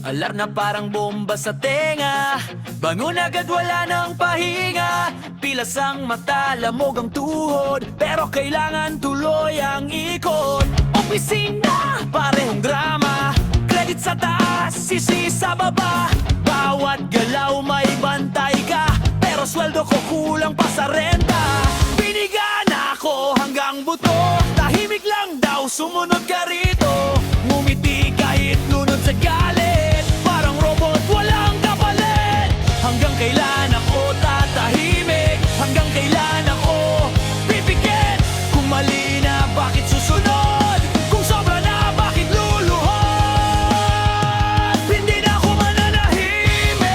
Alarm na parang bomba sa tenga, bangon agad wala nang pahinga. Pilas ang mata, lamog ang tuhod, pero kailangan tuloy ang ikot. Opisina, parehong drama, credit sa taas, sisi sa baba. Bawat galaw may bantay ka, pero sweldo ko kulang pa sa renta. Binigan ako hanggang buto, tahimik lang daw sumunod ka rito. Ngumiti kahit lunod sa galit, parang robot walang kapalit. Hanggang kailan ako tatahimik? Hanggang kailan ako pipikit? Kung mali na bakit susunod? Kung sobra na bakit luluhod? Hindi na ako mananahimik.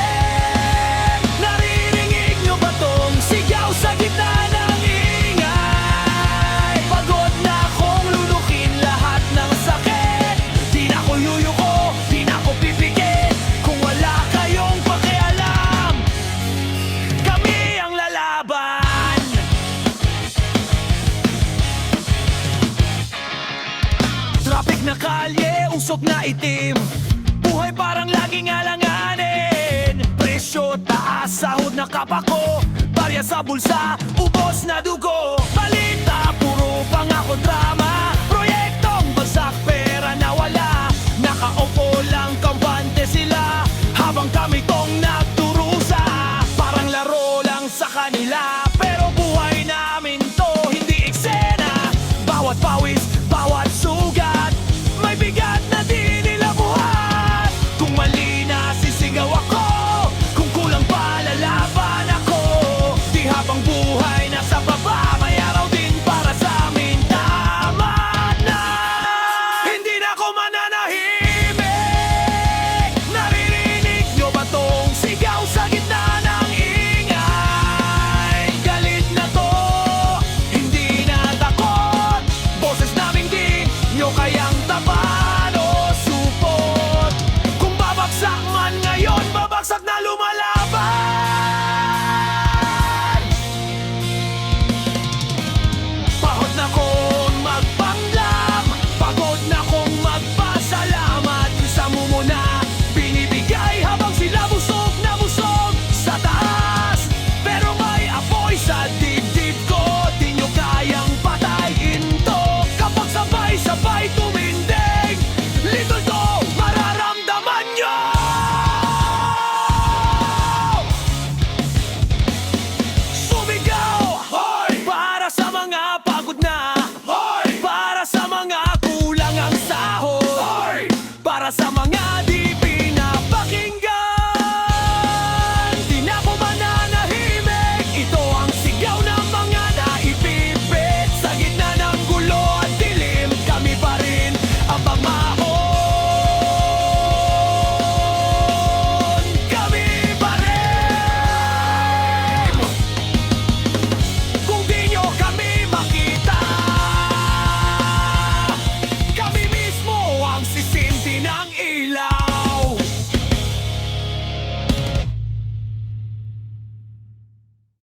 Naririnig nyo ba tong sigaw sa gitna ng ingay? Pagod na akong lulukin lahat ng sakit. Di na ako yuyuko, di na ako pipikit. Kung wala kayong pakialam, kami ang lalaban. Traffic na kalye, usok na itim, buhay parang laging alanganin. Presyo taas, sahod na kapako, barya sa bulsa, ubos na dugo. Balita, puro pangako drama, proyektong bagsak, pera na wala. Nakaupo lang kampante sila, habang kami tong nagturusa. Parang laro lang sa kanila, pero buhay namin to, hindi eksena. Bawat pawis, bawat sugat, may bigat na di nila buhat. Kung mali na sisigaw ako, kung kulang pa lalaban ako. Di habang buhay nasa baba, may araw din para sa amin. Tama na, hindi na ako mananahimik. Naririnig nyo ba tong sigaw sa gitna ng ingay? Galit na to, hindi na takot, boses naming di nyo kaya